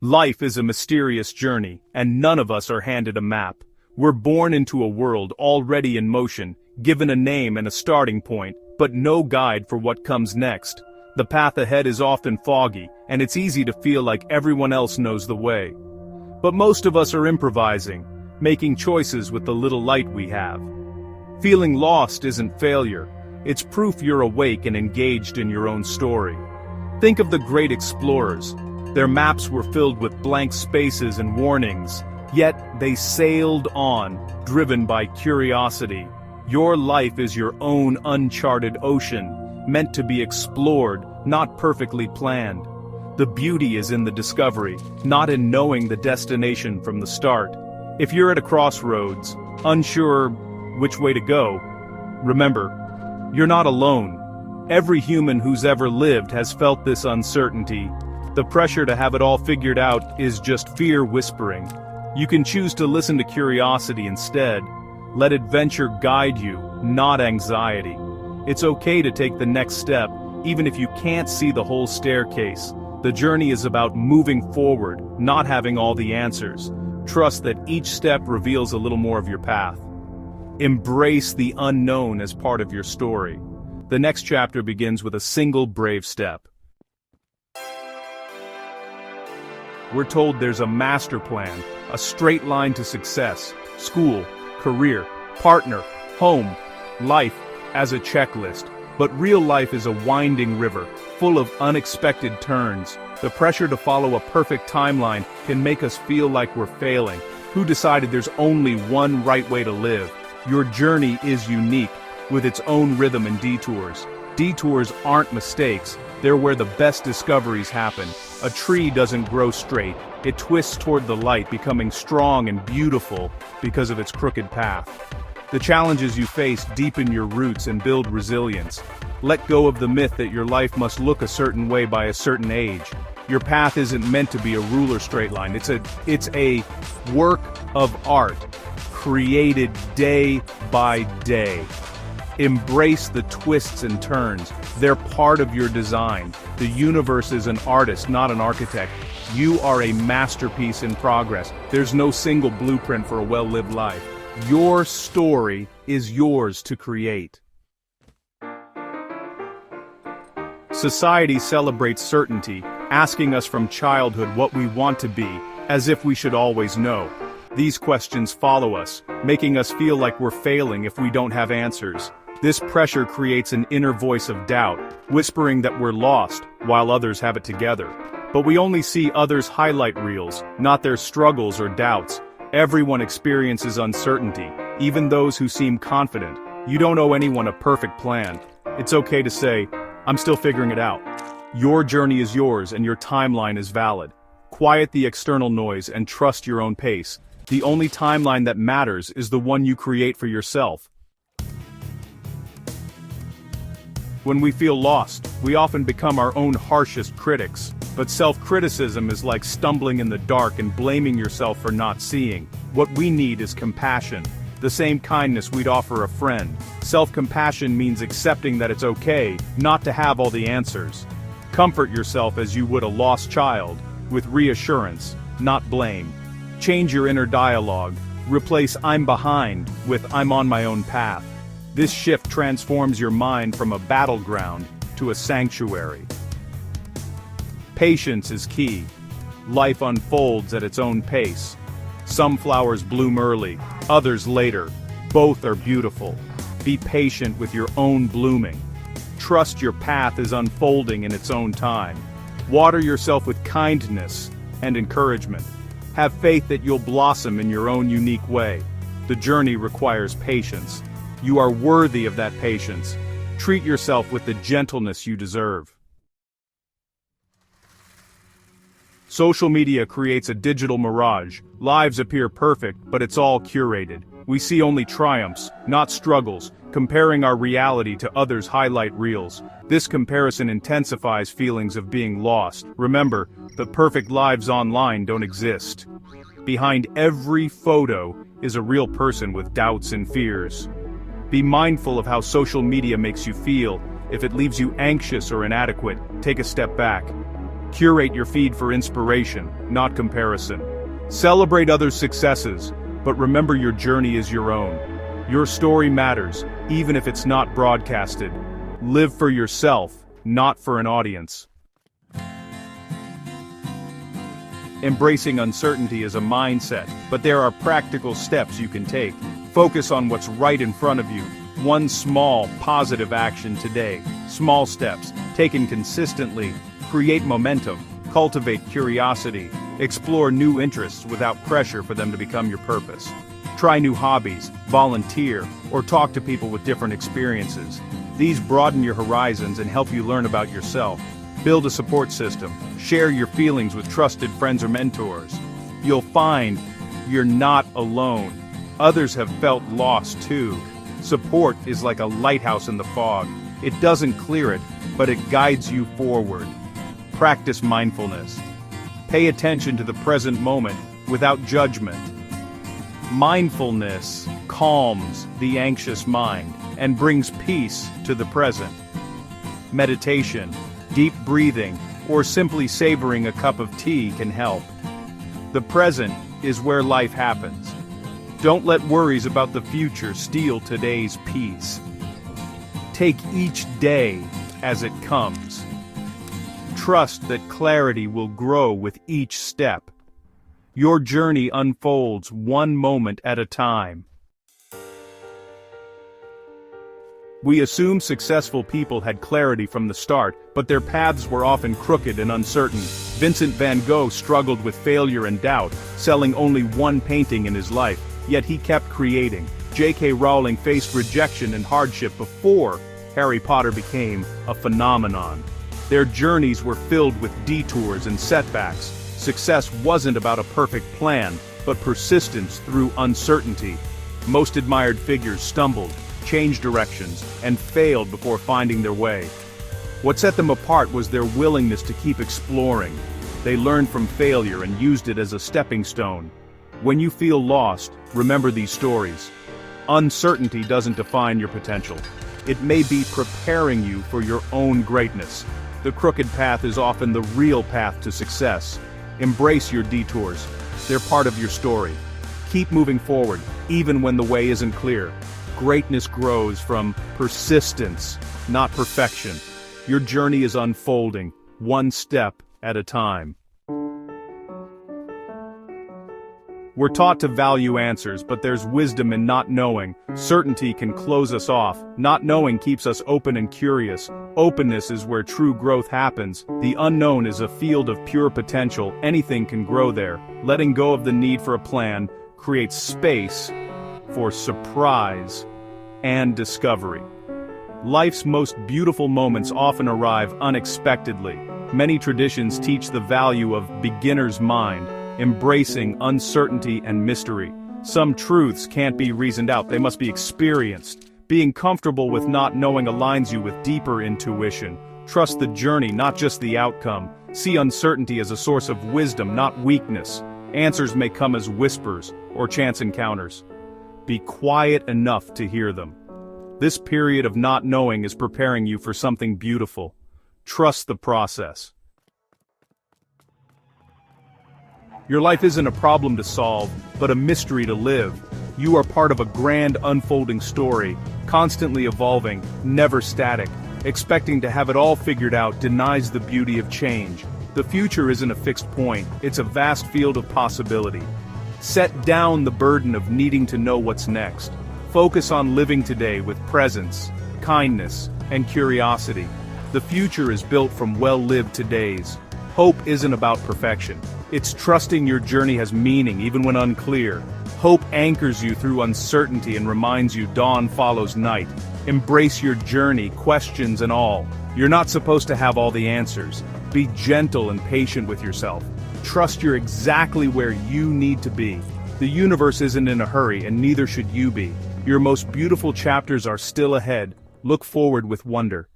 Life is a mysterious journey, and none of us are handed a map. We're born into a world already in motion, given a name and a starting point, but no guide for what comes next. The path ahead is often foggy, and it's easy to feel like everyone else knows the way. But most of us are improvising, making choices with the little light we have. Feeling lost isn't failure. It's proof you're awake and engaged in your own story. Think of the great explorers. Their maps were filled with blank spaces and warnings, yet they sailed on, driven by curiosity. Your life is your own uncharted ocean, meant to be explored, not perfectly planned. The beauty is in the discovery, not in knowing the destination from the start. If you're at a crossroads, unsure which way to go, remember, you're not alone. Every human who's ever lived has felt this uncertainty. The pressure to have it all figured out is just fear whispering. You can choose to listen to curiosity instead. Let adventure guide you, not anxiety. It's okay to take the next step, even if you can't see the whole staircase. The journey is about moving forward, not having all the answers. Trust that each step reveals a little more of your path. Embrace the unknown as part of your story. The next chapter begins with a single brave step. We're told there's a master plan, a straight line to success, school, career, partner, home, life as a checklist. But real life is a winding river, full of unexpected turns. The pressure to follow a perfect timeline can make us feel like we're failing. Who decided there's only one right way to live? Your journey is unique, with its own rhythm and detours. Detours aren't mistakes, they're where the best discoveries happen. A tree doesn't grow straight, it twists toward the light, becoming strong and beautiful because of its crooked path. The challenges you face deepen your roots and build resilience. Let go of the myth that your life must look a certain way by a certain age. Your path isn't meant to be a ruler straight line, it's a work of art, created day by day. Embrace the twists and turns. They're part of your design. The universe is an artist, not an architect. You are a masterpiece in progress. There's no single blueprint for a well-lived life. Your story is yours to create. Society celebrates certainty, asking us from childhood what we want to be, as if we should always know. These questions follow us, making us feel like we're failing if we don't have answers. This pressure creates an inner voice of doubt, whispering that we're lost, while others have it together. But we only see others' highlight reels, not their struggles or doubts. Everyone experiences uncertainty, even those who seem confident. You don't owe anyone a perfect plan. It's okay to say, I'm still figuring it out. Your journey is yours and your timeline is valid. Quiet the external noise and trust your own pace. The only timeline that matters is the one you create for yourself. When we feel lost, we often become our own harshest critics. But self-criticism is like stumbling in the dark and blaming yourself for not seeing. What we need is compassion, the same kindness we'd offer a friend. Self-compassion means accepting that it's okay not to have all the answers. Comfort yourself as you would a lost child, with reassurance, not blame. Change your inner dialogue. Replace "I'm behind" with "I'm on my own path." This shift transforms your mind from a battleground to a sanctuary. Patience is key. Life unfolds at its own pace. Some flowers bloom early, others later. Both are beautiful. Be patient with your own blooming. Trust your path is unfolding in its own time. Water yourself with kindness and encouragement. Have faith that you'll blossom in your own unique way. The journey requires patience. You are worthy of that patience. Treat yourself with the gentleness you deserve. Social media creates a digital mirage. Lives appear perfect, but it's all curated. We see only triumphs, not struggles, comparing our reality to others' highlight reels. This comparison intensifies feelings of being lost. Remember, the perfect lives online don't exist. Behind every photo is a real person with doubts and fears. Be mindful of how social media makes you feel. If it leaves you anxious or inadequate, take a step back. Curate your feed for inspiration, not comparison. Celebrate others' successes, but remember your journey is your own. Your story matters, even if it's not broadcasted. Live for yourself, not for an audience. Embracing uncertainty is a mindset, but there are practical steps you can take. Focus on what's right in front of you. One small, positive action today. Small steps, taken consistently, create momentum, cultivate curiosity, explore new interests without pressure for them to become your purpose. Try new hobbies, volunteer, or talk to people with different experiences. These broaden your horizons and help you learn about yourself. Build a support system. Share your feelings with trusted friends or mentors. You'll find you're not alone. Others have felt lost too. Support is like a lighthouse in the fog. It doesn't clear it, but it guides you forward. Practice mindfulness. Pay attention to the present moment without judgment. Mindfulness calms the anxious mind and brings peace to the present. Meditation, deep breathing, or simply savoring a cup of tea can help. The present is where life happens. Don't let worries about the future steal today's peace. Take each day as it comes. Trust that clarity will grow with each step. Your journey unfolds one moment at a time. We assume successful people had clarity from the start, but their paths were often crooked and uncertain. Vincent van Gogh struggled with failure and doubt, selling only one painting in his life, yet he kept creating. J.K. Rowling faced rejection and hardship before Harry Potter became a phenomenon. Their journeys were filled with detours and setbacks. Success wasn't about a perfect plan, but persistence through uncertainty. Most admired figures stumbled, changed directions, and failed before finding their way. What set them apart was their willingness to keep exploring. They learned from failure and used it as a stepping stone. When you feel lost, remember these stories. Uncertainty doesn't define your potential. It may be preparing you for your own greatness. The crooked path is often the real path to success. Embrace your detours. They're part of your story. Keep moving forward, even when the way isn't clear. Greatness grows from persistence, not perfection. Your journey is unfolding, one step at a time. We're taught to value answers, but there's wisdom in not knowing. Certainty can close us off. Not knowing keeps us open and curious. Openness is where true growth happens. The unknown is a field of pure potential. Anything can grow there. Letting go of the need for a plan creates space for surprise and discovery. Life's most beautiful moments often arrive unexpectedly. Many traditions teach the value of beginner's mind, embracing uncertainty and mystery. Some truths can't be reasoned out, they must be experienced. Being comfortable with not knowing aligns you with deeper intuition. Trust the journey, not just the outcome. See uncertainty as a source of wisdom, not weakness. Answers may come as whispers or chance encounters. Be quiet enough to hear them. This period of not knowing is preparing you for something beautiful. Trust the process. Your life isn't a problem to solve, but a mystery to live. You are part of a grand unfolding story, constantly evolving, never static. Expecting to have it all figured out denies the beauty of change. The future isn't a fixed point, it's a vast field of possibility. Set down the burden of needing to know what's next. Focus on living today with presence, kindness, and curiosity. The future is built from well-lived todays. Hope isn't about perfection. It's trusting your journey has meaning even when unclear. Hope anchors you through uncertainty and reminds you dawn follows night. Embrace your journey, questions and all. You're not supposed to have all the answers. Be gentle and patient with yourself. Trust you're exactly where you need to be. The universe isn't in a hurry, and neither should you be. Your most beautiful chapters are still ahead. Look forward with wonder.